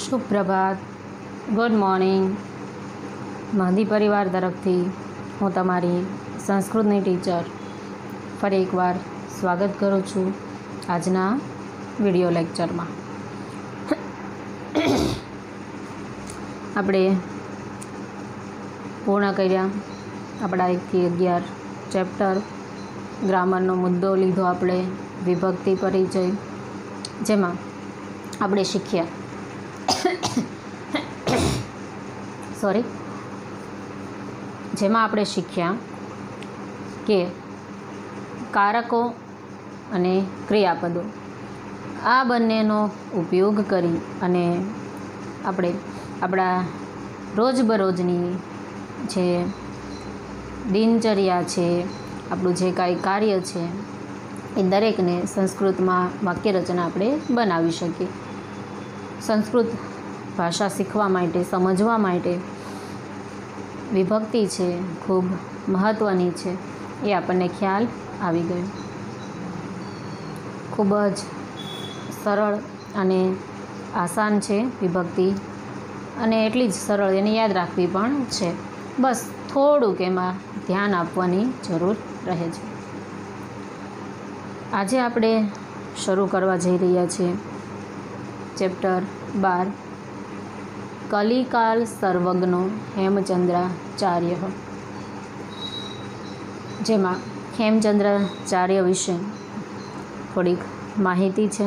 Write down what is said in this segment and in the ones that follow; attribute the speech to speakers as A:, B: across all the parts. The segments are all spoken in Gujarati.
A: સુપ્રભાત, ગુડ મોર્નિંગ. મહદી પરિવાર તરફથી હું તમારી સંસ્કૃતની ટીચર ફરી એકવાર સ્વાગત કરું છું આજના વિડિયો લેક્ચરમાં. આપણે પૂર્ણ કર્યા આપણા 1 થી 11 ચેપ્ટર. ગ્રામરનો મુદ્દો લીધો આપણે વિભક્તિ પરિચય, જેમાં આપણે શીખ્યા કે કારકો અને ક્રિયાપદો આ બંનેનો ઉપયોગ કરી અને આપણે આપણા રોજબરોજની જે દિનચર્યા છે, આપણું જે કાંઈ કાર્ય છે એ દરેકને સંસ્કૃતમાં વાક્યરચના આપણે બનાવી શકીએ. સંસ્કૃત ભાષા શીખવા માટે, સમજવા માટે વિભક્તિ છે ખૂબ મહત્ત્વની છે, એ આપણને ખ્યાલ આવી ગયો. ખૂબ જ સરળ અને આસાન છે વિભક્તિ, અને એટલી જ સરળ એને યાદ રાખવી પણ છે. બસ થોડુંક એમાં ધ્યાન આપવાની જરૂર રહે છે. આજે આપણે શરૂ કરવા જઈ રહ્યા છીએ ચેપ્ટર 12, કલિકાલ સર્વજ્ઞો હેમચંદ્રાચાર્ય, જેમાં હેમચંદ્રાચાર્ય વિશે થોડીક માહિતી છે.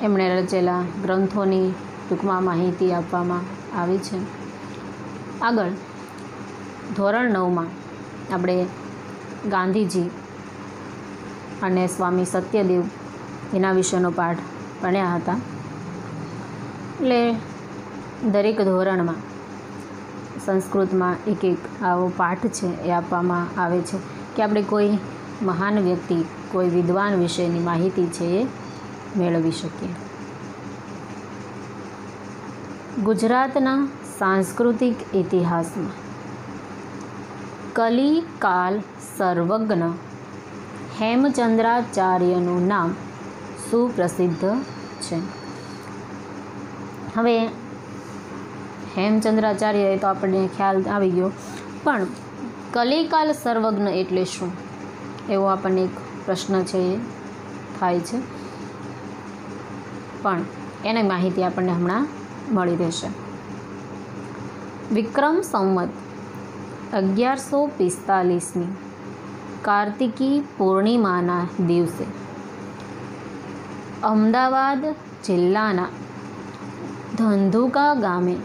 A: એમણે રચેલા ગ્રંથોની ટૂંકમાં માહિતી આપવામાં આવી છે. આગળ ધોરણ 9માં આપણે ગાંધીજી અને સ્વામી સત્યદેવ એના વિશેનો પાઠ ભણ્યા હતા. એટલે દરેક ધોરણમાં સંસ્કૃતમાં એક આવો પાઠ છે એ આપવામાં આવે છે કે આપણે કોઈ મહાન વ્યક્તિ, કોઈ વિદ્વાન વિશેની માહિતી છે એ મેળવી શકીએ. ગુજરાતના સાંસ્કૃતિક ઇતિહાસમાં કલિકાલ સર્વજ્ઞ હેમચંદ્રાચાર્યનું નામ સુપ્રસિદ્ધ છે. હવે હેમચંદ્રાચાર્ય એ તો આપણને ખ્યાલ આવી ગયો, પણ કલિકાલ સર્વજ્ઞ એટલે શું, એવો આપણને એક પ્રશ્ન છે એ થાય છે. પણ એની માહિતી આપણને હમણાં મળી રહેશે. વિક્રમ સંવત 1145ની કાર્તિકી પૂર્ણિમાના દિવસે અમદાવાદ જિલ્લાના ધંધુકા ગામે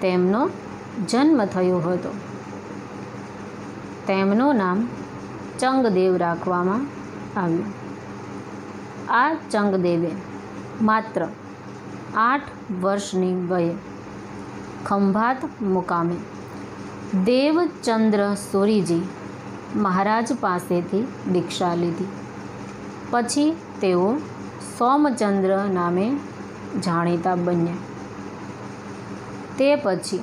A: તેમનો જન્મ થયો હતો. તેમનું નામ ચંગદેવ રાખવામાં આવ્યું. આ ચંગદેવે માત્ર 8 વર્ષની વયે ખંભાત મુકામે દેવચંદ્ર સુરીજી મહારાજ પાસેથી દીક્ષા લીધી. પછી તેઓ સોમચંદ્ર નામે જાણીતા બન્યા. તે પછી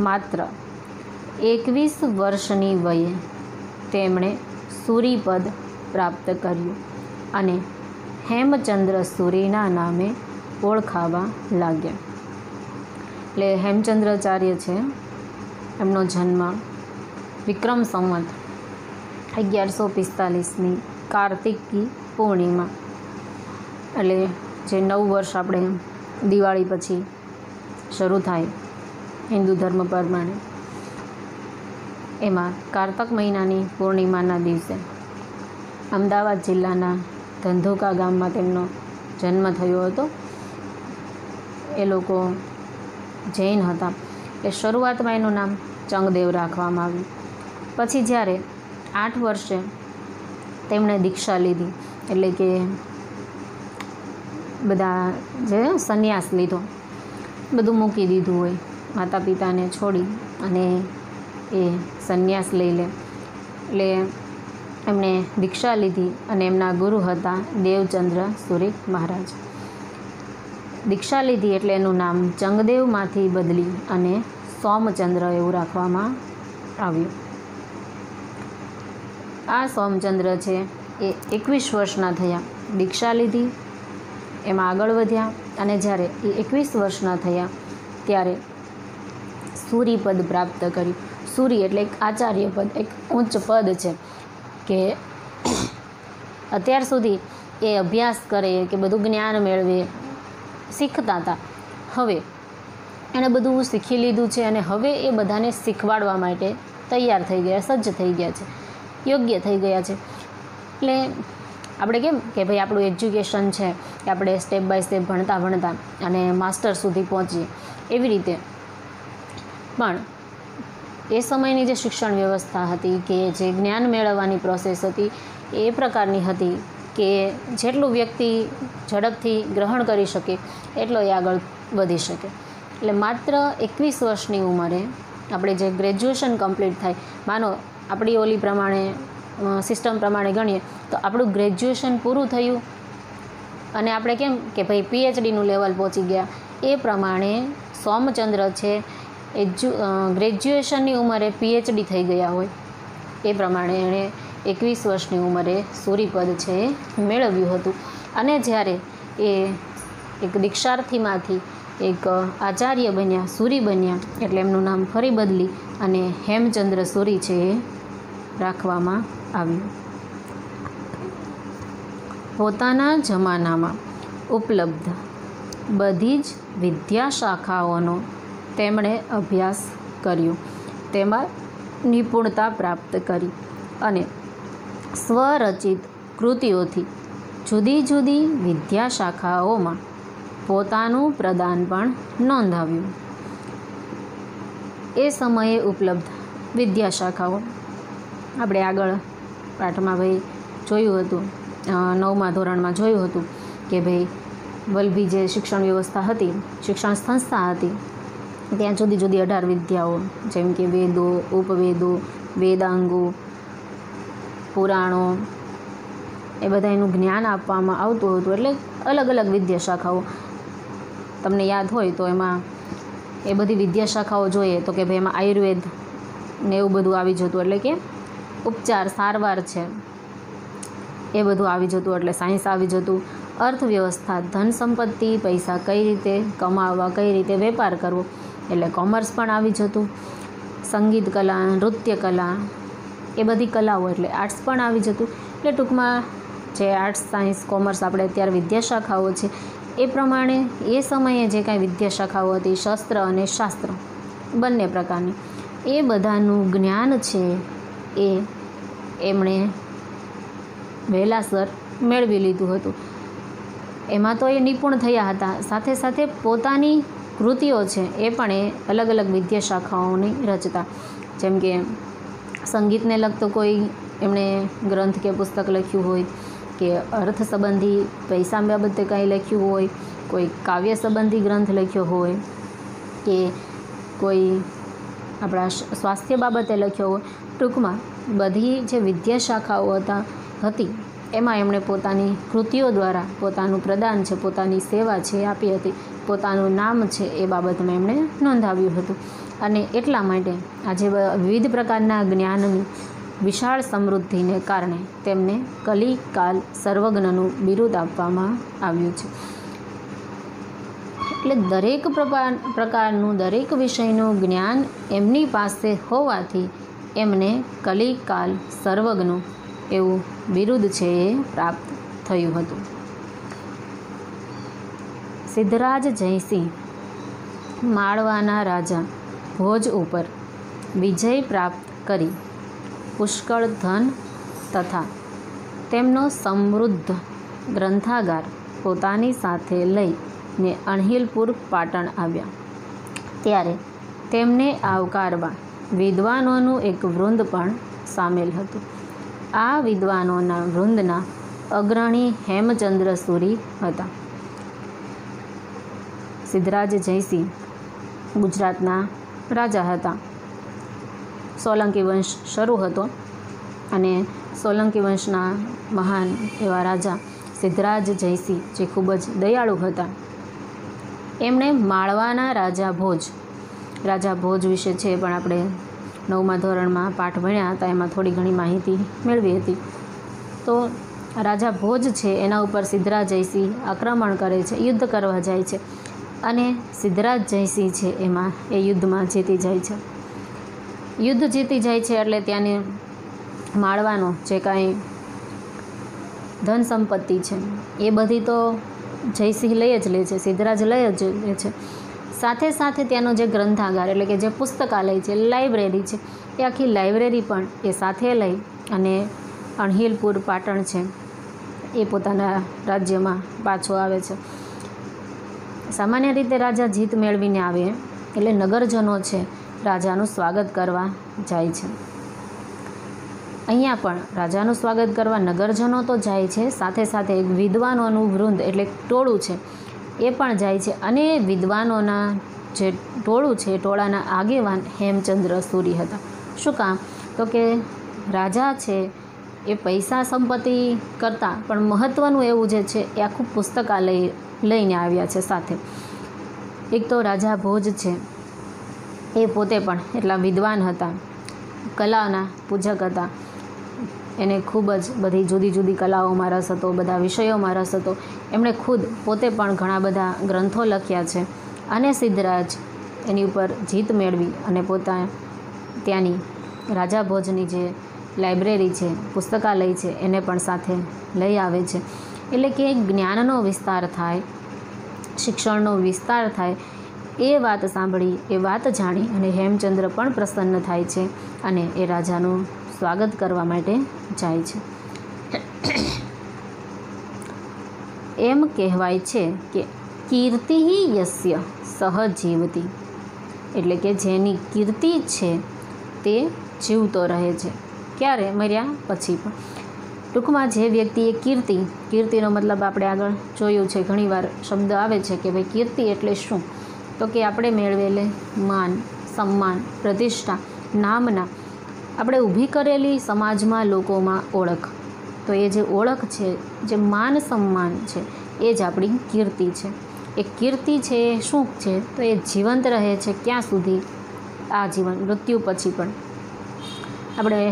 A: માત્ર 21 વર્ષની વયે તેમણે સૂરીપદ પ્રાપ્ત કર્યું અને હેમચંદ્ર સૂરીના નામે ઓળખાવા લાગ્યા. એટલે હેમચંદ્રાચાર્ય છે, એમનો જન્મ વિક્રમ સંવત 1145ની કાર્તિકી પૂર્ણિમા, એટલે જે 9 વર્ષ આપણે દિવાળી પછી શરૂ થાય હિન્દુ ધર્મ પ્રમાણે, એમાં કારતક મહિનાની પૂર્ણિમાના દિવસે અમદાવાદ જિલ્લાના ધંધુકા ગામમાં તેમનો જન્મ થયો હતો. એ લોકો જૈન હતા. એ શરૂઆતમાં એનું નામ ચંગદેવ રાખવામાં આવ્યું. પછી જ્યારે 8 વર્ષે તેમણે દીક્ષા લીધી, એટલે કે બધા જે સંન્યાસ લીધો, બધું મૂકી દીધું હોય, માતા પિતાને છોડી અને એ સંન્યાસ લઈ લે, એટલે એમણે દીક્ષા લીધી અને એમના ગુરુ હતા દેવચંદ્ર સુરી મહારાજ. દીક્ષા લીધી એટલે એનું નામ ચંગદેવમાંથી બદલી અને સોમચંદ્ર એવું રાખવામાં આવ્યું. આ સોમચંદ્ર છે એ 21 વર્ષના થયા, દીક્ષા લીધી એમાં આગળ વધ્યા અને જ્યારે એ 21 વર્ષના થયા ત્યારે સૂરીપદ પ્રાપ્ત કર્યું. સૂરી એટલે એક આચાર્ય પદ, એક ઉચ્ચ પદ છે કે અત્યાર સુધી એ અભ્યાસ કરે કે બધું જ્ઞાન મેળવે, શીખતા હતા. હવે એણે બધું શીખી લીધું છે અને હવે એ બધાને શીખવાડવા માટે તૈયાર થઈ ગયા, સજ્જ થઈ ગયા છે, યોગ્ય થઈ ગયા છે. એટલે આપણે કેમ કે ભાઈ આપણું એજ્યુકેશન છે કે આપણે સ્ટેપ બાય સ્ટેપ ભણતા અને માસ્ટર સુધી પહોંચીએ, એવી રીતે પણ એ સમયની જે શિક્ષણ વ્યવસ્થા હતી કે જે જ્ઞાન મેળવવાની પ્રોસેસ હતી એ પ્રકારની હતી કે જેટલું વ્યક્તિ ઝડપથી ગ્રહણ કરી શકે એટલો એ આગળ વધી શકે. એટલે માત્ર 21 વર્ષની ઉંમરે આપણે જે ગ્રેજ્યુએશન કમ્પ્લીટ થાય, માનો આપણી ઓલી પ્રમાણે સિસ્ટમ પ્રમાણે ગણીએ તો આપણું ગ્રેજ્યુએશન પૂરું થયું અને આપણે કેમ કે ભાઈ PhDનું લેવલ પહોંચી ગયા, એ પ્રમાણે સોમચંદ્ર છે ગ્રેજ્યુએશનની ઉંમરે PhD થઈ ગયા હોય એ પ્રમાણે એણે 21 વર્ષની ઉંમરે સૂરીપદ છે મેળવ્યું હતું. અને જ્યારે એ એક દીક્ષાર્થીમાંથી એક આચાર્ય બન્યા, સૂરી બન્યા, એટલે એમનું નામ ફરી બદલી અને હેમચંદ્ર સૂરી છે એ રાખવામાં આવ્યું. પોતાના જમાનામાં ઉપલબ્ધ બધી જ વિદ્યા શાખાઓનો તેમણે અભ્યાસ કર્યો, તેમાં નિપુણતા પ્રાપ્ત કરી અને સ્વરચિત કૃતિઓથી જુદી જુદી વિદ્યા શાખાઓમાં પોતાનું પ્રદાન પણ નોંધાવ્યું. એ સમયે ઉપલબ્ધ વિદ્યા શાખાઓ આપણે આગળ પાઠમાં ભાઈ જોયું હતું, 9મા ધોરણમાં જોયું હતું કે ભાઈ વલ્લભી જે શિક્ષણ વ્યવસ્થા હતી, શિક્ષણ સંસ્થા હતી, ત્યાં જુદી જુદી 18 વિદ્યાઓ જેમ કે વેદો, ઉપવેદો, વેદાંગો, પુરાણો, એ બધા એનું જ્ઞાન આપવામાં આવતું હતું. એટલે અલગ અલગ વિદ્યા શાખાઓ તમને યાદ હોય તો એમાં એ બધી વિદ્યા શાખાઓ જોઈએ તો કે ભાઈ એમાં આયુર્વેદ ને એવું બધું આવી જતું, એટલે કે ઉપચાર સારવાર છે એ બધું આવી જતું, એટલે સાયન્સ આવી જતું. અર્થવ્યવસ્થા, ધન સંપત્તિ, પૈસા કઈ રીતે કમાવવા, કઈ રીતે વેપાર કરવો, એટલે કોમર્સ પણ આવી જતું. સંગીત કલા, નૃત્ય કલા, એ બધી કલાઓ એટલે આર્ટ્સ પણ આવી જતું. એટલે ટૂંકમાં જે આર્ટ્સ, સાયન્સ, કોમર્સ આપણે અત્યારે વિદ્યા શાખાઓ છે એ પ્રમાણે એ સમયે જે કાંઈ વિદ્યા શાખાઓ હતી, શસ્ત્ર અને શાસ્ત્ર બંને પ્રકારની, એ બધાનું જ્ઞાન છે એ એમણે વહેલાસર મેળવી લીધું હતું. એમાં તો એ નિપુણ થયા હતા, સાથે સાથે પોતાની કૃતિઓ છે એ પણ એ અલગ અલગ વિદ્યા શાખાઓની રચતા. જેમ કે સંગીતને લગતો કોઈ એમણે ગ્રંથ કે પુસ્તક લખ્યું હોય, કે અર્થ સંબંધી પૈસા બાબતે કંઈ લખ્યું હોય, કોઈ કાવ્ય સંબંધી ગ્રંથ લખ્યો હોય, કે કોઈ આપણા સ્વાસ્થ્ય બાબતે લખ્યો હોય. ટૂંકમાં બધી જે વિદ્યા શાખાઓ હતી એમાં એમણે પોતાની કૃતિઓ દ્વારા પોતાનું પ્રદાન છે, પોતાની સેવા છે આપી હતી, પોતાનું નામ છે એ બાબતમાં એમણે નોંધાવ્યું હતું. અને એટલા માટે આજે વિવિધ પ્રકારના જ્ઞાનની વિશાળ સમૃદ્ધિને કારણે તેમને કલિકાલ સર્વજ્ઞનું બિરુદ આપવામાં આવ્યું છે. એટલે દરેક પ્રકારનું, દરેક વિષયનું જ્ઞાન એમની પાસે હોવાથી એમને કલિકાલ સર્વજ્ઞ એવું બિરુદ છે એ પ્રાપ્ત થયું હતું. સિદ્ધરાજ જયસિંહ માળવાના રાજા ભોજ ઉપર વિજય પ્રાપ્ત કરી પુષ્કળ ધન તથા તેમનો સમૃદ્ધ ગ્રંથાગાર પોતાની સાથે લઈને અણહિલપુર પાટણ આવ્યા. ત્યારે તેમને આવકારવા વિદ્વાનોનું એક વૃંદ પણ સામેલ હતું. આ વિદ્વાનોના વૃંદના અગ્રણી હેમચંદ્ર સૂરી હતા. સિદ્ધરાજ જયસિંહ ગુજરાતના રાજા હતા. સોલંકી વંશ શરૂ હતો અને સોલંકી વંશના મહાન એવા રાજા સિદ્ધરાજ જયસિંહ જે ખૂબ જ દયાળુ હતા, એમણે માળવાના રાજા ભોજ વિશે છે પણ આપણે 9મા ધોરણમાં પાઠ ભણ્યા હતા, એમાં થોડી ઘણી માહિતી મેળવી હતી. તો રાજા ભોજ છે એના ઉપર સિદ્ધરાજ જયસિંહ આક્રમણ કરે છે, યુદ્ધ કરવા જાય છે અને સિદ્ધરાજ જયસિંહ છે એમાં એ યુદ્ધમાં જીતી જાય છે. યુદ્ધ જીતી જાય છે એટલે ત્યાંની માળવાનો જે કાંઈ ધન સંપત્તિ છે એ બધી તો જયસિંહ લઈ જ લે છે, સિદ્ધરાજ લઈ જ લે છે. સાથે સાથે ત્યાંનો જે ગ્રંથાગાર એટલે કે જે પુસ્તકાલય છે, લાઇબ્રેરી છે, એ આખી લાઇબ્રેરી પણ એ સાથે લઈ અને અણહિલપુર પાટણ છે એ પોતાના રાજ્યમાં પાછો આવે છે. સામાન્ય રીતે રાજા જીત મેળવીને આવે એટલે નગરજનો છે રાજાનું સ્વાગત કરવા જાય છે. અહીંયા પણ રાજાનું સ્વાગત કરવા નગરજનો તો જાય છે, સાથે સાથે એક વિદ્વાનોનું વૃંદ એટલે ટોળું છે એ પણ જાય છે. અને વિદ્વાનોના જે ટોળું છે ટોળાના આગેવાન હેમચંદ્ર સુરી હતા. શું કામ? તો કે રાજા છે એ પૈસા સંપત્તિ કરતાં પણ મહત્ત્વનું એવું જે છે એ આખું પુસ્તકાલય લઈને આવ્યા છે સાથે. એક તો રાજા ભોજ છે એ પોતે પણ એટલા વિદ્વાન હતા, કલાના પૂજક હતા, એને ખૂબ જ બધી જુદી જુદી કલાઓમાં રસ હતો, બધા વિષયોમાં રસ હતો. એમણે ખુદ પોતે પણ ઘણા બધા ગ્રંથો લખ્યા છે અને સિદ્ધરાજ એની ઉપર જીત મેળવી અને પોતા ત્યાંની રાજા ભોજની જે લાઇબ્રેરી છે, પુસ્તકાલય છે એને પણ સાથે લઈ આવે છે. એટલે કે જ્ઞાનનો વિસ્તાર થાય, શિક્ષણનો વિસ્તાર થાય, એ વાત સાંભળી, એ વાત જાણી અને હેમચંદ્ર પણ પ્રસન્ન થાય છે અને એ રાજાનું સ્વાગત કરવા માટે જાય છે. એમ કહેવાય છે કે કીર્તિ યસ્ય સહજીવતી, એટલે કે જેની કીર્તિ છે તે જીવતો રહે છે. ક્યારે? મર્યા પછી પણ. ટૂંકમાં જે વ્યક્તિએ કીર્તિનો મતલબ આપણે આગળ જોયું છે, ઘણીવાર શબ્દ આવે છે કે ભાઈ કીર્તિ એટલે શું? તો કે આપણે મેળવેલે માન, સન્માન, પ્રતિષ્ઠા, નામના, આપણે ઊભી કરેલી સમાજમાં લોકોમાં ઓળખ. તો એ જે ઓળખ છે, જે માન સન્માન છે, એ જ આપણી કીર્તિ છે. એ કીર્તિ છે એ શું છે? તો એ જીવંત રહે છે. ક્યાં સુધી? આ જીવન, મૃત્યુ પછી પણ. આપણે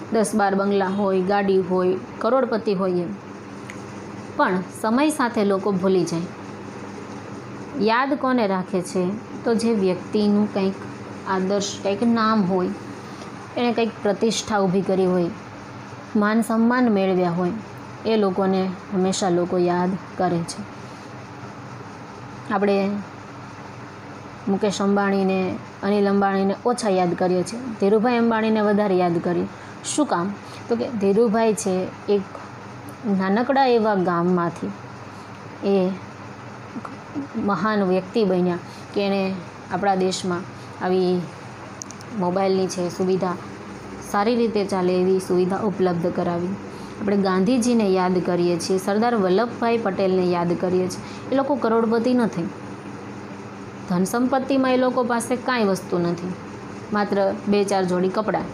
A: 10-12 બંગલા હોય, ગાડી હોય, કરોડપતિ હોઈએ, પણ સમય સાથે લોકો ભૂલી જાય. યાદ કોને રાખે છે? તો જે વ્યક્તિનું કંઈક આદર્શ, કંઈક નામ હોય, એણે કંઈક પ્રતિષ્ઠા ઊભી કરી હોય, માન સન્માન મેળવ્યા હોય, એ લોકોને હંમેશા લોકો યાદ કરે છે. આપણે મુકેશ અંબાણીને, અનિલ અંબાણીને ઓછા યાદ કરીએ છીએ, ધીરુભાઈ અંબાણીને વધારે યાદ કરીએ. શું કામ? તો કે ધીરુભાઈ છે એક નાનકડા એવા ગામમાંથી એ મહાન વ્યક્તિ બન્યા કે એણે આપણા દેશમાં આવી મોબાઈલની છે સુવિધા સારી રીતે ચાલે એવી સુવિધા ઉપલબ્ધ કરાવી. આપણે ગાંધીજીને યાદ કરીએ છીએ, સરદાર વલ્લભભાઈ પટેલને યાદ કરીએ છીએ. એ લોકો કરોડપતિ નથી, ધન સંપત્તિમાં એ લોકો પાસે કાંઈ વસ્તુ નથી, માત્ર 2-4 જોડી કપડાં,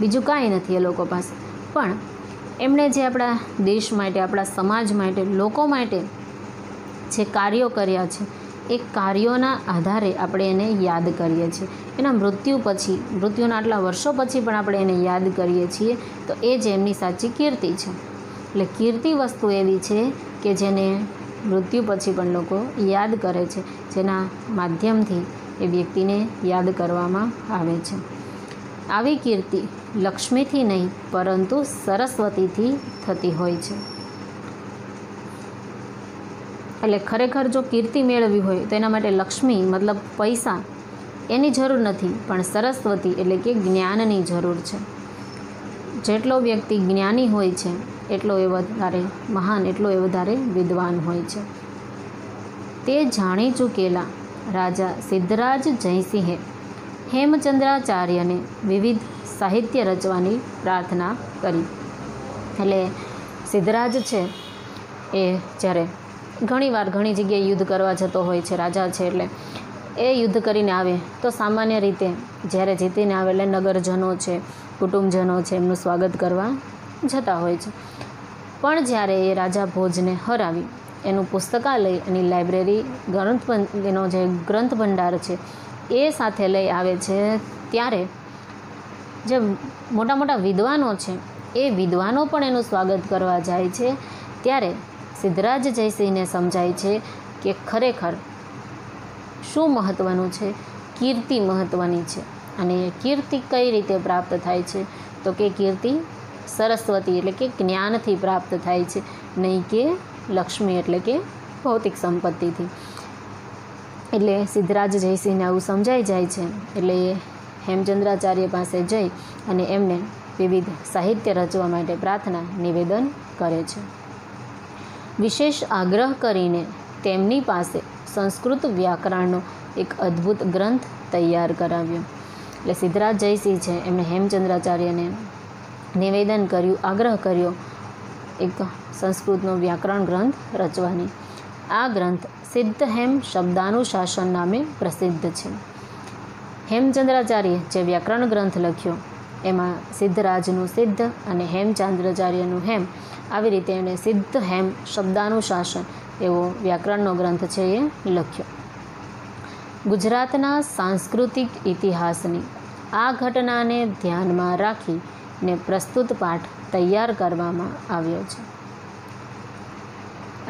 A: બીજું કાંઈ નથી એ લોકો પાસે. પણ એમણે જે આપણા દેશ માટે, આપણા સમાજ માટે, લોકો માટે જે કાર્યો કર્યા છે, એ કાર્યોના આધારે આપણે એને યાદ કરીએ છીએ. એના મૃત્યુ પછી, મૃત્યુના આટલા વર્ષો પછી પણ આપણે એને યાદ કરીએ છીએ. તો એ જ એમની સાચી કીર્તિ છે. એટલે કીર્તિ વસ્તુ એવી છે કે જેને મૃત્યુ પછી પણ લોકો યાદ કરે છે, જેના માધ્યમથી એ વ્યક્તિને યાદ કરવામાં આવે છે. આવી કીર્તિ લક્ષ્મીથી નહીં પરંતુ સરસ્વતીથી થતી હોય છે. એટલે ખરેખર જો કીર્તિ મેળવવી હોય તો એના માટે લક્ષ્મી મતલબ પૈસા એની જરૂર નથી, પણ સરસ્વતી એટલે કે જ્ઞાનની જરૂર છે. જેટલો વ્યક્તિ જ્ઞાની હોય છે એટલો એ વધારે મહાન, એટલો એ વધારે વિદ્વાન હોય છે. તે જાણી ચૂકેલા રાજા સિદ્ધરાજ જયસિંહે હેમચંદ્રાચાર્યને વિવિધ સાહિત્ય રચવાની પ્રાર્થના કરી. એટલે સિદ્ધરાજ છે એ જ્યારે ઘણીવાર ઘણી જગ્યાએ યુદ્ધ કરવા જતો હોય છે, રાજા છે એટલે એ યુદ્ધ કરીને આવે તો સામાન્ય રીતે જ્યારે જીતીને આવે એટલે નગરજનો છે, કુટુંબજનો છે, એમનું સ્વાગત કરવા જતા હોય છે. પણ જ્યારે એ રાજા ભોજને હરાવી એનું પુસ્તકાલય, એની લાઇબ્રેરી, એનો જે ગ્રંથ ભંડાર છે એ સાથે લઈ આવે છે, ત્યારે જે મોટા મોટા વિદ્વાનો છે એ વિદ્વાનો પણ એનું સ્વાગત કરવા જાય છે ત્યારે સિદ્ધરાજ જયસિંહને સમજાય છે કે ખરેખર શું મહત્ત્વનું છે, કીર્તિ મહત્ત્વની છે. અને કીર્તિ કઈ રીતે પ્રાપ્ત થાય છે? તો કે કીર્તિ સરસ્વતી એટલે કે જ્ઞાનથી પ્રાપ્ત થાય છે, નહીં કે લક્ષ્મી એટલે કે ભૌતિક સંપત્તિથી. એટલે સિદ્ધરાજ જયસિંહને આવું સમજાઈ જાય છે. એટલે હેમચંદ્રાચાર્ય પાસે જઈ અને એમને વિવિધ સાહિત્ય રચવા માટે પ્રાર્થના નિવેદન કરે છે. વિશેષ આગ્રહ કરીને તેમની પાસે સંસ્કૃત વ્યાકરણનો એક અદ્ભુત ગ્રંથ તૈયાર કરાવ્યો. એટલે સિદ્ધરાજ જયસિંહ છે એમણે હેમચંદ્રાચાર્યને નિવેદન કર્યું, આગ્રહ કર્યો એક સંસ્કૃતનો વ્યાકરણ ગ્રંથ રચવાની. આ ગ્રંથ સિદ્ધહેમ શબ્દાનુશાસન નામે પ્રસિદ્ધ છે. હેમચંદ્રાચાર્ય જે વ્યાકરણ ગ્રંથ લખ્યો એમાં સિદ્ધરાજનું સિદ્ધ અને હેમચંદ્રાચાર્યનું હેમ, આવી રીતે એણે સિદ્ધહેમ શબ્દાનુશાસન એવો વ્યાકરણનો ગ્રંથ છે એ લખ્યો. ગુજરાતના સાંસ્કૃતિક ઇતિહાસની આ ઘટનાને ધ્યાનમાં રાખીને પ્રસ્તુત પાઠ તૈયાર કરવામાં આવ્યો છે.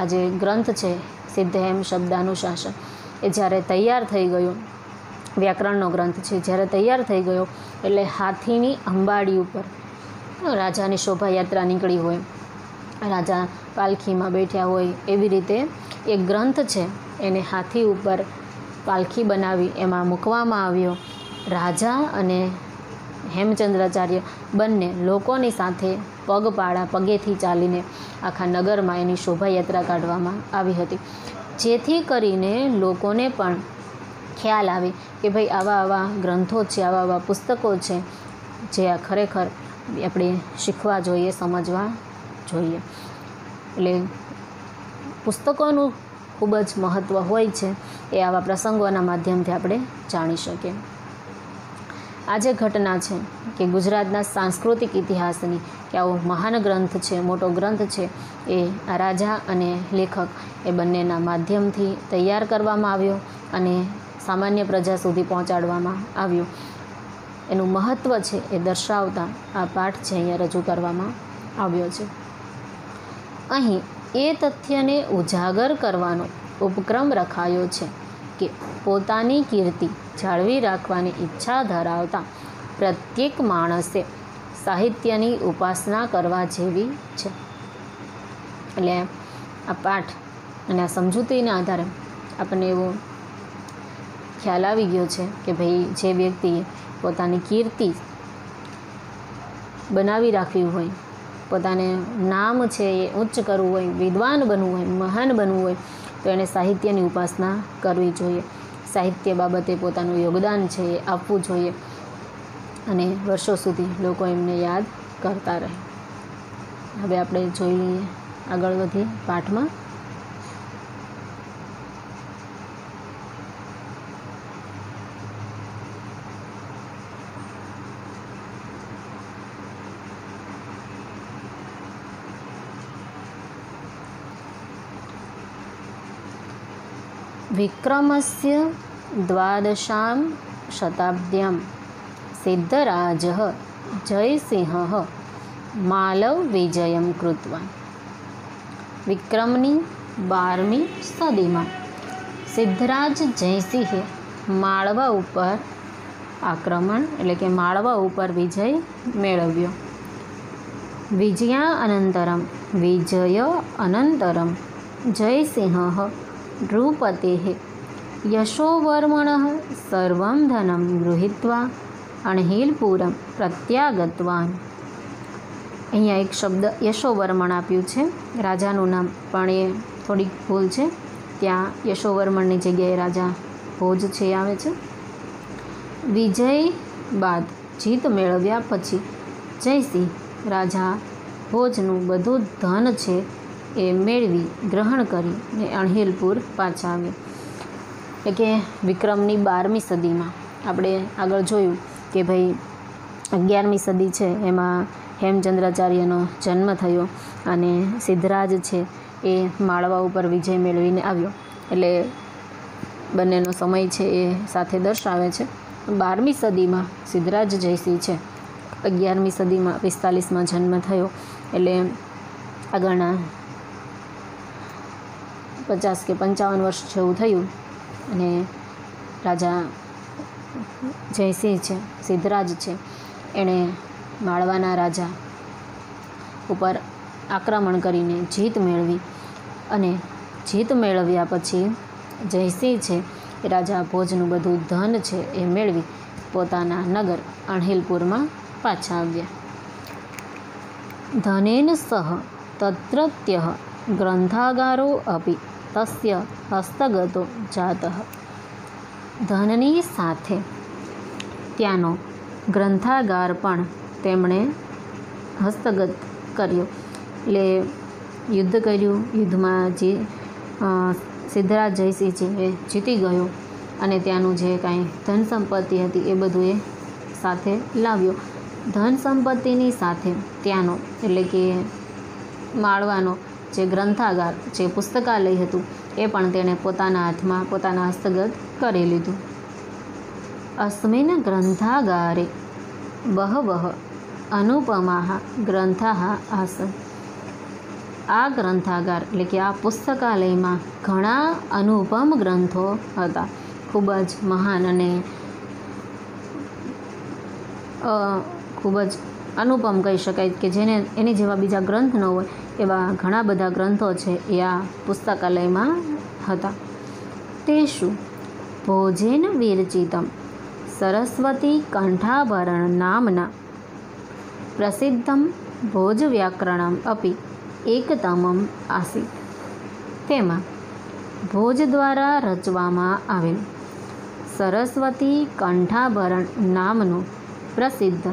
A: આ જે ગ્રંથ છે સિદ્ધહેમ શબ્દાનુશાસન એ જ્યારે તૈયાર થઈ ગયો, વ્યાકરણનો ગ્રંથ છે, જ્યારે તૈયાર થઈ ગયો એટલે હાથીની અંબાડી ઉપર રાજાની શોભાયાત્રા નીકળી હોય, રાજા પાલખીમાં બેઠ્યા હોય, એવી રીતે એ ગ્રંથ છે એને હાથી ઉપર પાલખી બનાવી એમાં મૂકવામાં આવ્યો. રાજા અને હેમચંદ્રાચાર્ય બંને લોકોની સાથે પગેથી ચાલીને આખા નગરમાં એની શોભાયાત્રા કાઢવામાં આવી હતી, જેથી કરીને લોકોને પણ ખ્યાલ આવે કે ભાઈ આવા ગ્રંથો છે, આવા પુસ્તકો છે જે આ ખરેખર આપણે શીખવા જોઈએ, સમજવા જોઈએ. એટલે પુસ્તકોનું ખૂબ જ મહત્ત્વ હોય છે એ આવા પ્રસંગોના માધ્યમથી આપણે જાણી શકીએ. આ જે ઘટના છે કે ગુજરાતના સાંસ્કૃતિક ઇતિહાસની કે આવો મહાન ગ્રંથ છે, મોટો ગ્રંથ છે, એ આ રાજા અને લેખક એ બંનેના માધ્યમથી તૈયાર કરવામાં આવ્યો અને સામાન્ય પ્રજા સુધી પહોંચાડવામાં આવ્યું. એનું મહત્ત્વ છે એ દર્શાવતા આ પાઠ છે અહીંયા રજૂ કરવામાં આવ્યો છે. અહીં એ તથ્યને ઉજાગર કરવાનો ઉપક્રમ રખાયો છે કે પોતાની કીર્તિ જાળવી રાખવાની ઈચ્છા ધરાવતા પ્રત્યેક માણસે સાહિત્યની ઉપાસના કરવા જેવી છે. એટલે આ પાઠ અને આ સમજૂતીના આધારે આપણને એવો ખ્યાલ આવી ગયો છે કે ભાઈ જે વ્યક્તિએ પોતાની કીર્તિ બનાવી રાખવી હોય, પોતાને નામ છે એ ઉચ્ચ કરવું હોય, વિદ્વાન બનવું હોય, મહાન બનવું હોય તો એને સાહિત્યની ઉપાસના કરવી જોઈએ. સાહિત્ય બાબતે પોતાનું યોગદાન છે એ આપવું જોઈએ અને વર્ષો સુધી લોકો એમને યાદ કરતા રહે. હવે આપણે જોઈ લઈએ, આગળ વધીએ પાઠમાં. વિક્રમસ્ય દ્વાદશામ શતાબ્દ્યામ સિદ્ધરાજઃ જયસિંહઃ માલવ વિજયમ કૃત્વા. વિક્રમની 12મી સદીમાં સિદ્ધરાજ જયસિંહે માળવા ઉપર આક્રમણ એટલે કે માળવા ઉપર વિજય મેળવ્યો. વિજય અનંતરમ જયસિંહઃ નૃપતેઃ યશોવર્મણઃ સર્વં ધनं ગૃહીત્વા અણહિલપુરમ પ્રત્યાગતવાન. અહીંયા એક શબ્દ યશોવર્મણ આપ્યું છે, રાજાનું નામ, પણ એ થોડીક ભૂલ છે. ત્યાં યશોવર્મણની જગ્યાએ રાજા ભોજ છે એ આવે છે. વિજય બાદ જીત મેળવ્યા પછી જયસિંહ રાજા ભોજનું બધું ધન છે એ મેળવી ગ્રહણ કરીને અણહિલપુર પાછા આવ્યા. એટલે કે વિક્રમની 12મી સદીમાં આપણે આગળ જોયું કે ભાઈ 11મી સદી છે એમાં હેમચંદ્રાચાર્યનો જન્મ થયો અને સિદ્ધરાજ છે એ માળવા ઉપર વિજય મેળવીને આવ્યો. એટલે બંનેનો સમય છે એ સાથે દર્શાવે છે. 12મી સદીમાં સિદ્ધરાજ જયસિંહ છે 11મી સદીમાં 45માં જન્મ થયો, એટલે આગળના 50 કે 55 વર્ષ જેવું થયું. અને રાજા જયસિંહ છે, સિદ્ધરાજ છે, એણે માળવાના રાજા ઉપર આક્રમણ કરીને જીત મેળવી. અને જીત મેળવ્યા પછી જયસિંહ છે એ રાજા ભોજનું બધું ધન છે એ મેળવી પોતાના નગર અણહિલપુરમાં પાછા આવ્યા. ધનેન સહ તત્રત્યઃ ગ્રંથાગારો અપી તસ્ય હસ્તગતો જાતઃ. ધનની સાથે ત્યાંનો ગ્રંથાગાર પણ તેમણે હસ્તગત કર્યો. એટલે યુદ્ધ કર્યું. યુદ્ધમાં જે સિદ્ધરાજ જયસિંહ છે એ જીતી ગયો અને ત્યાંનું જે કાંઈ ધન સંપત્તિ હતી એ બધું એ સાથે લાવ્યો. ધન સંપત્તિની સાથે ત્યાંનો એટલે કે માળવાનો જે ગ્રંથાગાર, જે પુસ્તકાલય હતું એ પણ તેણે પોતાના હાથમાં પોતાના હસ્તગત કરી લીધું. અસ્મિન ગ્રંથાગારે બહવઃ અનુપમાઃ ગ્રંથાઃ આસન. આ ગ્રંથાગાર એટલે કે આ પુસ્તકાલયમાં ઘણા અનુપમ ગ્રંથો હતા, ખૂબ જ મહાન અને ખૂબ જ અનુપમ કહી શકાય કે જેને એની જેવા બીજા ગ્રંથ ન હોય એવા ઘણા બધા ગ્રંથો છે એ આ પુસ્તકાલયમાં હતા. તેષુ ભોજેન વિરચિતમ સરસ્વતી કંઠાભરણ નામના પ્રસિદ્ધમ ભોજ વ્યાકરણમ અપી એકતમમ આસીત. તેમાં ભોજ દ્વારા રચવામાં આવેલ સરસ્વતી કંઠાભરણ નામનું પ્રસિદ્ધ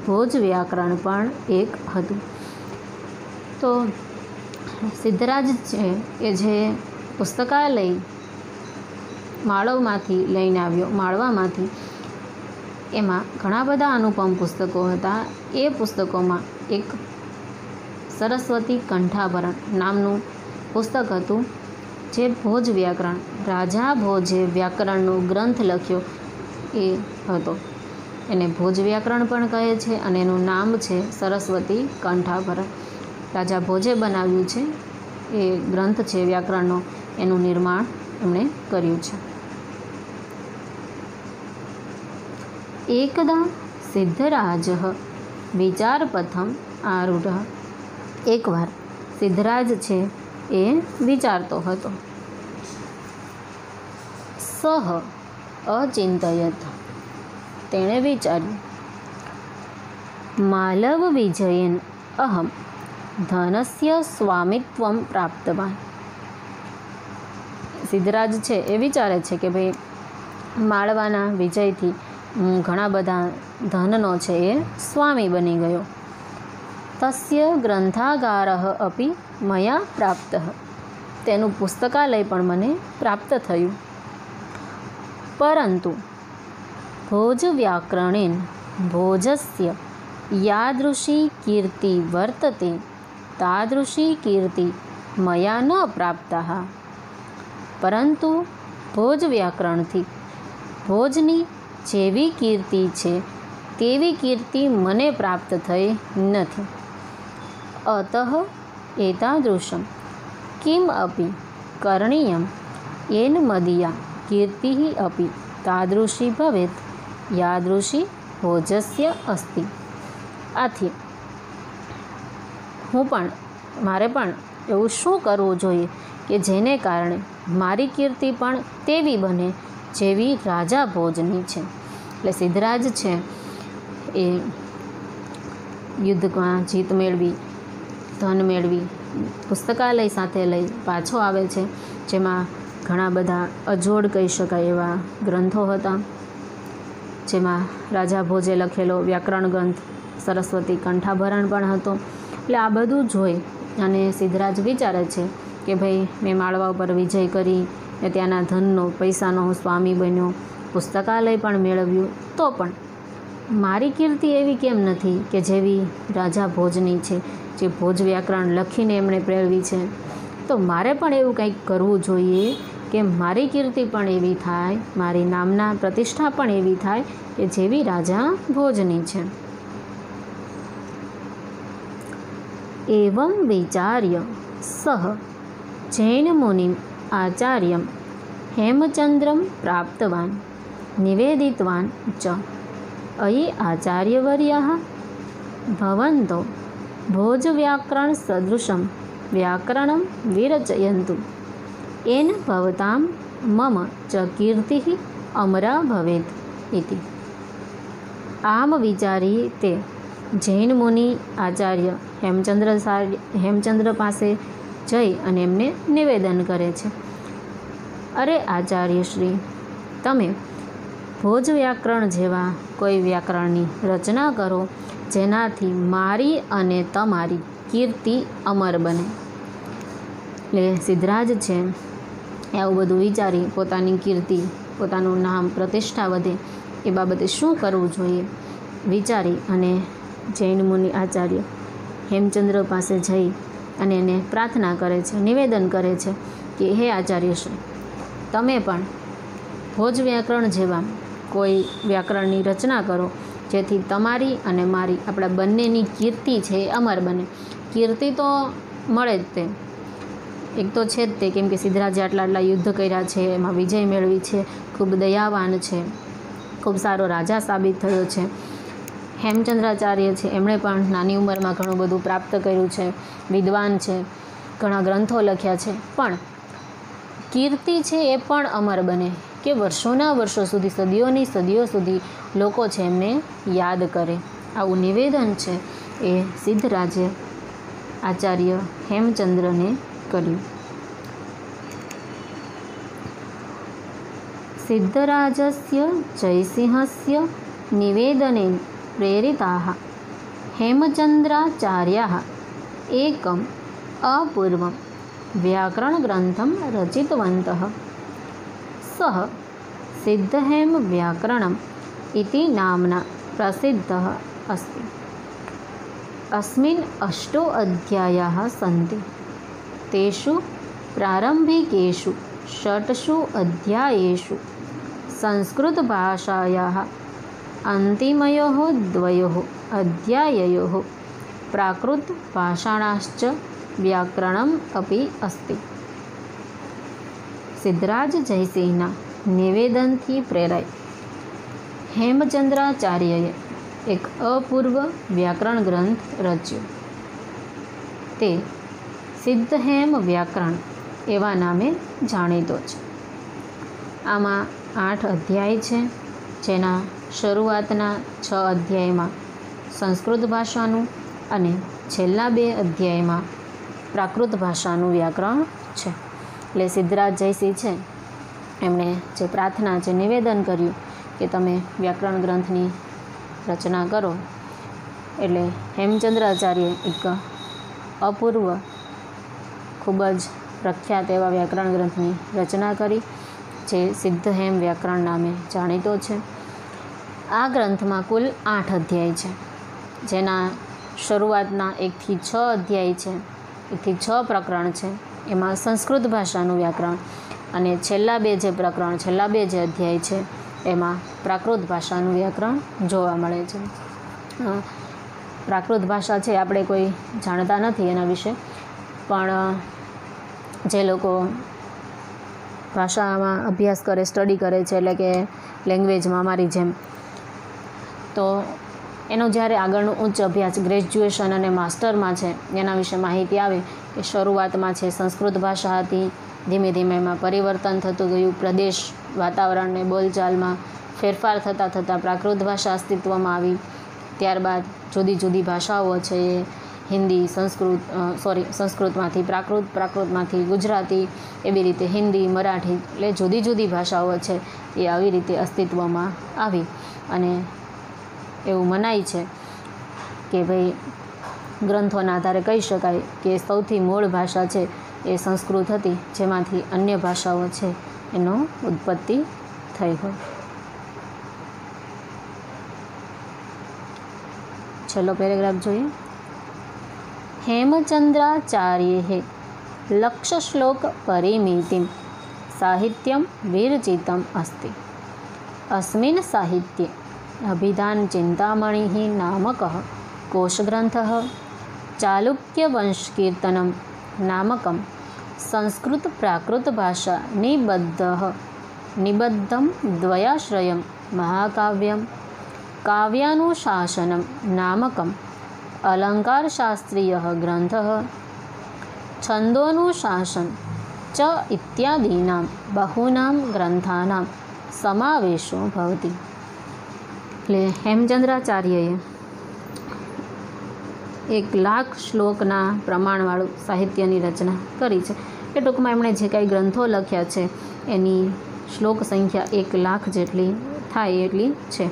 A: ભોજ વ્યાકરણ પણ એક હતું. તો સિદ્ધરાજ છે એ જે પુસ્તકાલય માળવમાંથી લઈને આવ્યો, માળવામાંથી, એમાં ઘણા બધા અનુપમ પુસ્તકો હતા. એ પુસ્તકોમાં એક સરસ્વતી કંઠાભરણ નામનું પુસ્તક હતું, જે ભોજ વ્યાકરણ, રાજા ભોજે વ્યાકરણનો ગ્રંથ લખ્યો એ હતો. એને ભોજ વ્યાકરણ પણ કહે છે અને એનું નામ છે સરસ્વતી કંઠાભરણ. રાજા ભોજે બનાવ્યું છે એ ગ્રંથ છે વ્યાકરણનો, એનું નિર્માણ એમણે કર્યું છે. એકદા સિદ્ધરાજ વિચારપથમ આરૂઢ. એકવાર સિદ્ધરાજ છે એ વિચારતો હતો. સહ અચિંતયત. તેણે વિચાર્યું, માલવ વિજયેન અહમ ધનસ્ય સ્વામિત્વમ પ્રાપ્તવાન. સિદ્ધરાજ છે એ વિચારે છે કે ભાઈ માળવાના વિજયથી હું ઘણા બધા ધનનો છે એ સ્વામી બની ગયો. તસ્ય ગ્રંથાગારઃ અપી મયા પ્રાપ્તઃ. તેનું પુસ્તકાલય પણ મને પ્રાપ્ત થયું. પરંતુ ભોજ વ્યાકરણેન ભોજસ્ય યાદૃશી કીર્તિ વર્તતે તાદૃશી કીર્તિ મયા ન પ્રાપ્તઃ. પરંતુ ભોજ વ્યાકરણથી ભોજની જેવી કીર્તિ છે તેવી કીર્તિ મને પ્રાપ્ત થઈ નથી. અતઃ એતાદૃશમ કિમ અપી કરણીયમ येन મદિયા કીર્તિ અપી તાદૃશી ભવેત યાદૃશી ભોજસ્ય અસ્તિ. આથી મારે પણ એવું શું કરવું જોઈએ કે જેને કારણે મારી કીર્તિ પણ તેવી બને જેવી રાજા ભોજની છે. એટલે સિદ્ધરાજ છે એ યુદ્ધમાં જીત મેળવી, ધન મેળવી, પુસ્તકાલય સાથે લઈ પાછો આવે છે, જેમાં ઘણા બધા અજોડ કહી શકાય એવા ગ્રંથો હતા, જેમાં રાજા ભોજે લખેલો વ્યાકરણ ગ્રંથ સરસ્વતી કંઠાભરણ પણ હતો. એટલે આ બધું જોઈ અને સિદ્ધરાજ વિચારે છે કે ભાઈ મેં માળવા ઉપર વિજય કરી, ને ત્યાંના ધનનો, પૈસાનો હું સ્વામી બન્યો, પુસ્તકાલય પણ મેળવ્યું, તો પણ મારી કીર્તિ એવી કેમ નથી કે જેવી રાજા ભોજની છે, જે ભોજ વ્યાકરણ લખીને એમણે પ્રેરવી છે. તો મારે પણ એવું કંઈક કરવું જોઈએ કે મારી કીર્તિ પણ એવી થાય, મારી નામના પ્રતિષ્ઠા પણ એવી થાય કે જેવી રાજા ભોજની છે. एवं विचार्य सः जैनमुनिम् आचार्यं हेमचन्द्रं प्राप्तवान् निवेदितवान् च। अयि आचार्यवर्यः भवन्तो भोजव्याकरणसदृशं व्याकरणं विरचयन्तु, येन भवतां मम च कीर्तिः अमरा भवेत् इति। आम विचारी ते जैन मुनि आचार्य હેમચંદ્ર પાસે જઈ અને એમને નિવેદન કરે છે, અરે આચાર્યશ્રી, તમે ભોજ વ્યાકરણ જેવા કોઈ વ્યાકરણની રચના કરો જેનાથી મારી અને તમારી કીર્તિ અમર બને. એટલે સિદ્ધરાજ છે એ આવું બધું વિચારી પોતાની કીર્તિ, પોતાનું નામ, પ્રતિષ્ઠા વધે એ બાબતે શું કરવું જોઈએ વિચારી અને જૈન મુનિ આચાર્ય હેમચંદ્ર પાસે જઈ અને એને પ્રાર્થના કરે છે, નિવેદન કરે છે કે હે આચાર્યશ્રી, તમે પણ ભોજ વ્યાકરણ જેવા કોઈ વ્યાકરણની રચના કરો જેથી તમારી અને મારી, આપણા બંનેની કીર્તિ છે એ અમર બને. કીર્તિ તો મળે જ તે, એક તો છે જ તે, કેમ કે સિદ્ધરાજે આટલા યુદ્ધ કર્યા છે, એમાં વિજય મેળવી છે, ખૂબ દયાવાન છે, ખૂબ સારો રાજા સાબિત થયો છે. હેમચંદ્રાચાર્ય છે એમણે પણ નાની ઉંમરમાં ઘણું બધું પ્રાપ્ત કર્યું છે, વિદ્વાન છે, ઘણા ગ્રંથો લખ્યા છે, પણ કીર્તિ છે એ પણ અમર બને, કે વર્ષોના વર્ષો સુધી, સદીઓની સદીઓ સુધી લોકો છે એમને યાદ કરે. આવું નિવેદન છે એ સિદ્ધરાજે આચાર્ય હેમચંદ્રને કર્યું. સિદ્ધરાજસ્ય જયસિંહસ્ય નિવેદને પ્રેરિતાः हेमचन्द्राचार्याः एकम् अपूर्वं व्याकरणग्रन्थं रचितवन्तः. सः सिद्धहेमव्याकरणम् इति नाम्ना प्रसिद्धः अस्ति. अस्मिन् 8 अध्यायाः सन्ति. तेषु प्रारम्भिकेषु 6 अध्यायेषु संस्कृतभाषायाः अन्तिमयोः 2 अध्याययोः प्राकृतभाषाणाश्च व्याकरणम् अपि अस्ति. સિદ્ધરાજ જયસિંહના નિવેદનથી પ્રેરાઈ હેમચંદ્રાચાર્યએ એક અપૂર્વ વ્યાકરણ ગ્રંથ રચ્યો. તે સિદ્ધહેમ વ્યાકરણ એવા નામે જાણીતો છે. આમાં 8 અધ્યાય છે, જેના શરૂઆતના 6 અધ્યાયમાં સંસ્કૃત ભાષાનું અને છેલ્લા 2 અધ્યાયમાં પ્રાકૃત ભાષાનું વ્યાકરણ છે. એટલે સિદ્ધરાજ જયસિંહ છે એમણે જે પ્રાર્થના છે, નિવેદન કર્યું કે તમે વ્યાકરણ ગ્રંથની રચના કરો, એટલે હેમચંદ્રાચાર્ય એક અપૂર્વ, ખૂબ જ પ્રખ્યાત એવા વ્યાકરણ ગ્રંથની રચના કરી, જે સિદ્ધહેમ વ્યાકરણ નામે જાણીતો છે. આ ગ્રંથમાં કુલ 8 અધ્યાય છે, જેના શરૂઆતના 1 થી 6 અધ્યાય છે, 1 થી 6 પ્રકરણ છે, એમાં સંસ્કૃત ભાષાનું વ્યાકરણ, અને છેલ્લા 2 જે પ્રકરણ, છેલ્લા 2 જે અધ્યાય છે એમાં પ્રાકૃત ભાષાનું વ્યાકરણ જોવા મળે છે. પ્રાકૃત ભાષા છે આપણે કોઈ જાણતા નથી એના વિશે, પણ જે લોકો ભાષામાં અભ્યાસ કરે, સ્ટડી કરે છે, એટલે કે લેંગ્વેજમાં અમારી જેમ, તો એનો જ્યારે આગળનો ઉચ્ચ અભ્યાસ, ગ્રેજ્યુએશન અને માસ્ટરમાં છે, એના વિશે માહિતી આવે કે શરૂઆતમાં છે સંસ્કૃત ભાષા હતી, ધીમે ધીમે એમાં પરિવર્તન થતું ગયું, પ્રદેશ, વાતાવરણને બોલચાલમાં ફેરફાર થતાં થતાં પ્રાકૃત ભાષા અસ્તિત્વમાં આવી. ત્યારબાદ જુદી જુદી ભાષાઓ છે એ હિન્દી, સંસ્કૃતમાંથી પ્રાકૃત, પ્રાકૃતમાંથી ગુજરાતી, એવી રીતે હિન્દી, મરાઠી, એટલે જુદી જુદી ભાષાઓ છે એ આવી રીતે અસ્તિત્વમાં આવી. અને એવું મનાય છે કે ભાઈ ગ્રંથોના આધારે કહી શકાય કે સૌથી મૂળ ભાષા છે એ સંસ્કૃત હતી, જેમાંથી અન્ય ભાષાઓ છે એનો ઉત્પત્તિ થઈ હોય. છેલ્લો પેરેગ્રાફ જોઈએ. હેમચંદ્રાચાર્યે લક્ષશ્લોક પરિમિતિમ સાહિત્યમ વિરચિતમ અસ્તિ. अस्मिन् साहित्ये अभिधानचिन्तामणिः नामकः कोशग्रन्थः चालुक्यवंशकीर्तनं नामकं संस्कृत प्राकृत भाषा निबद्धं द्वयाश्रयं महाकाव्यं काव्यानुशासनं नामकम् अलङ्कारशास्त्रीयः ग्रन्थः छन्दोनुशासन च इत्यादीनां बहूनां ग्रन्थानां समावेशो भवति। એટલે હેમચંદ્રાચાર્યએ 1,00,000 શ્લોકના પ્રમાણવાળું સાહિત્યની રચના કરી છે. એ ટૂંકમાં એમણે જે કાંઈ ગ્રંથો લખ્યા છે એની શ્લોક સંખ્યા 1,00,000 જેટલી થાય એટલી છે.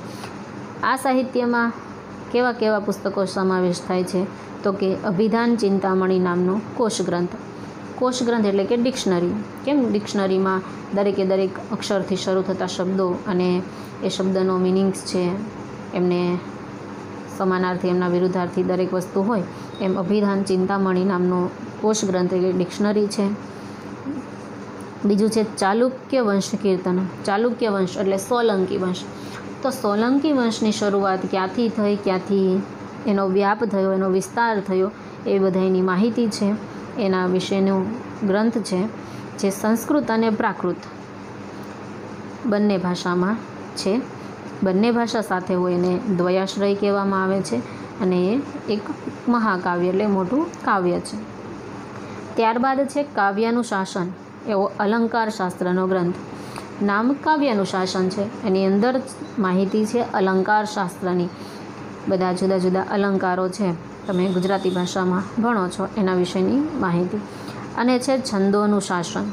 A: આ સાહિત્યમાં કેવા કેવા પુસ્તકો સમાવેશ થાય છે તો કે અભિધાન ચિંતામણી નામનો કોષગ્રંથ. કોષગ્રંથ એટલે કે ડિક્શનરી. કેમ ડિક્શનરીમાં દરેકે દરેક અક્ષરથી શરૂ થતા શબ્દો અને એ શબ્દનો મિનિંગ્સ છે, એમને સમાનાર્થી એમના વિરુદ્ધાર્થી દરેક વસ્તુ હોય, એમ અભિધાન ચિંતામણી નામનો કોષગ્રંથ એટલે ડિક્શનરી છે. બીજું છે ચાલુક્ય વંશ કીર્તન. ચાલુક્ય વંશ એટલે સોલંકી વંશ. તો સોલંકી વંશની શરૂઆત ક્યાંથી થઈ, ક્યાંથી એનો વ્યાપ થયો, એનો વિસ્તાર થયો, એ બધાની માહિતી છે. એના વિશેનો ગ્રંથ છે જે સંસ્કૃત અને પ્રાકૃત બંને ભાષામાં છે. બંને ભાષા સાથે હોય એને દ્વયાશ્રય કહેવામાં આવે છે અને એ એક મહાકાવ્ય એટલે મોટું કાવ્ય છે. ત્યારબાદ છે કાવ્યાનુશાસન, એવો અલંકાર શાસ્ત્રનો ગ્રંથ. નામ કાવ્યાનુશાસન છે, એની અંદર માહિતી છે અલંકાર શાસ્ત્રની. બધા જુદા જુદા અલંકારો છે, તમે ગુજરાતી ભાષામાં ભણો છો એના વિશેની માહિતી. અને છે છંદોનું શાસન,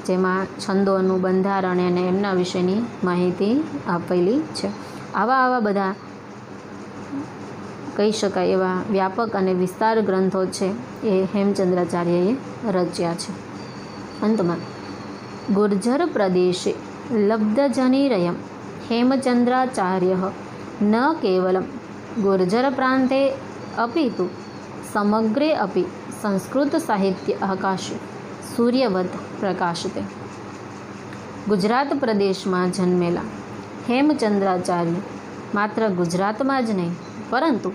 A: જેમાં છંદોનું બંધારણ અને એમના વિશેની માહિતી આપેલી છે. આવા બધા કહી શકાય એવા વ્યાપક અને વિસ્તાર ગ્રંથો છે એ હેમચંદ્રાચાર્યએ રચ્યા છે. અંતમાં ગુર્જર પ્રદેશે લબ્ધજનિરયમ હેમચંદ્રાચાર્યઃ ન કેવલમ ગુર્જર પ્રાંતે અપિતુ સમગ્રે અપि સંસ્કૃત સાહિત્ય આકાશે સૂર્યવત પ્રકાશતે. ગુજરાત પ્રદેશમાં જન્મેલા હેમચંદ્રાચાર્ય માત્ર ગુજરાતમાં જ નહીં પરંતુ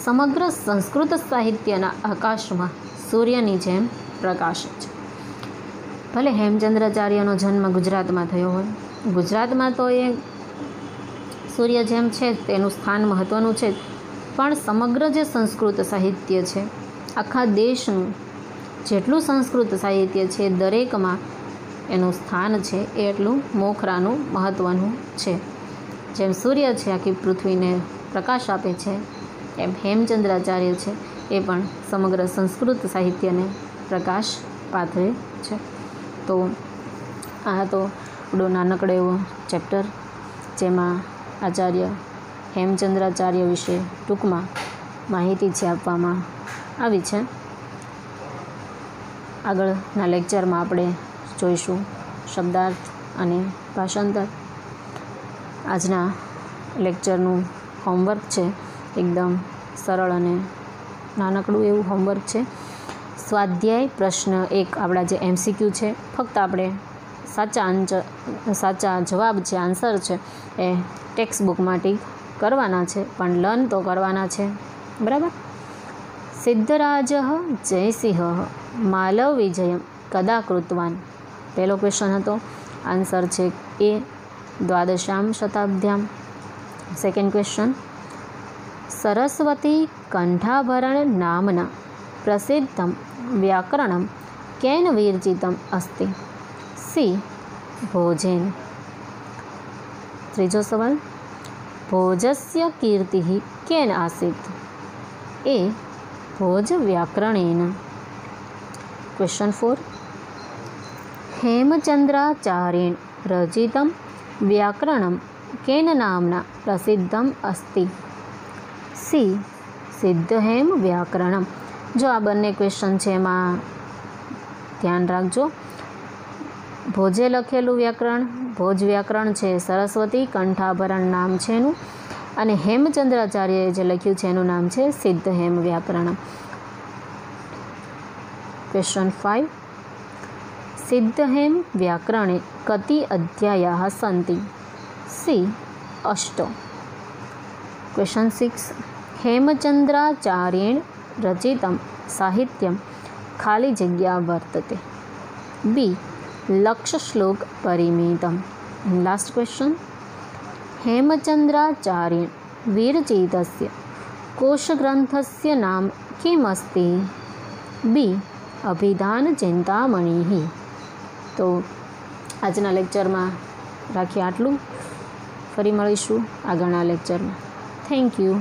A: સમગ્ર સંસ્કૃત સાહિત્યના આકાશમાં સૂર્યની જેમ પ્રકાશે છે. ભલે હેમચંદ્રાચાર્યનો જન્મ ગુજરાતમાં થયો હોય, ગુજરાતમાં તો એ સૂર્ય જેમ છે તેનું સ્થાન મહત્ત્વનું છે, પણ સમગ્ર જે સંસ્કૃત સાહિત્ય છે, આખા દેશનું જેટલું સંસ્કૃત સાહિત્ય છે દરેકમાં એનું સ્થાન છે એ એટલું મોખરાનું મહત્ત્વનું છે. જેમ સૂર્ય છે આખી પૃથ્વીને પ્રકાશ આપે છે, એમ હેમચંદ્રાચાર્ય છે એ પણ સમગ્ર સંસ્કૃત સાહિત્યને પ્રકાશ પાથરે છે. તો આ તો આપણો નાનકડો એવો ચેપ્ટર જેમાં આચાર્ય હેમચંદ્રાચાર્ય વિશે ટૂંકમાં માહિતી છે આપવામાં આવી છે. આગળના લેક્ચરમાં આપણે જોઈશું શબ્દાર્થ અને ભાષાંતર. આજના લેક્ચરનું હોમવર્ક છે એકદમ સરળ અને નાનકડું એવું હોમવર્ક છે. સ્વાધ્યાય પ્રશ્ન 1 આપણા જે MCQ છે, ફક્ત આપણે સાચા જવાબ છે, આન્સર છે એ ટેક્સ્ટ બુકમાં ટીક કરવાના છે, પણ લર્ન તો કરવાના છે, બરાબર. સિદ્ધરાજ જયસિંહ માલવ વિજયમ કદા કૃતવાન. પહેલો ક્વેશ્ચન હતો, આન્સર છે એ 12મી શતાબ્દ્યામ. સેકન્ડ ક્વેશ્ચન, સરસ્વતી કંઠાભરણ નામના પ્રસિદ્ધમ વ્યાકરણમ કેન વિરચિતમ અસ્તિ? સી ભોજેન. ત્રીજો સવાલ, ભોજસ્ય કીર્તિઃ કેન આસીત? એ ભોજ વ્યાકરણેન. ક્વેશ્ચન 4, હેમચંદ્રાચાર્યેણ રચિતમ વ્યાકરણમ કેન નામના પ્રસિદ્ધમ અસ્તિ? સી સિદ્ધહેમ વ્યાકરણમ. જો આ બંને ક્વેશ્ચન છે એમાં ધ્યાન રાખજો. ભોજે લખેલું વ્યાકરણ, ભોજ વ્યાકરણ છે સરસ્વતી કંઠાભરણ નામ છે એનું, અને હેમચંદ્રાચાર્યએ જે લખ્યું છે એનું નામ છે સિદ્ધહેમ વ્યાકરણમ. ક્વેશ્ચન 5, સિદ્ધહેમ વ્યાકરણે કતિ અધ્યાયાः સન્તિ? સી 8. ક્વેશ્ચન 6, હેમચંદ્રાચાર્યેણ रचितं साहित्यं खाली जग्या वर्तते। बी लक्षश्लोकपरिमितम्। लास्ट क्वेश्चन, हेमचन्द्राचार्येण विरचितस्य कोशग्रन्थस्य नाम किम् अस्ति? बी अभिधानचिन्तामणिः। तो આજના લેક્ચરમાં રાખીએ આટલું. ફરી મળીશું આગળના લેક્ચરમાં. Thank you.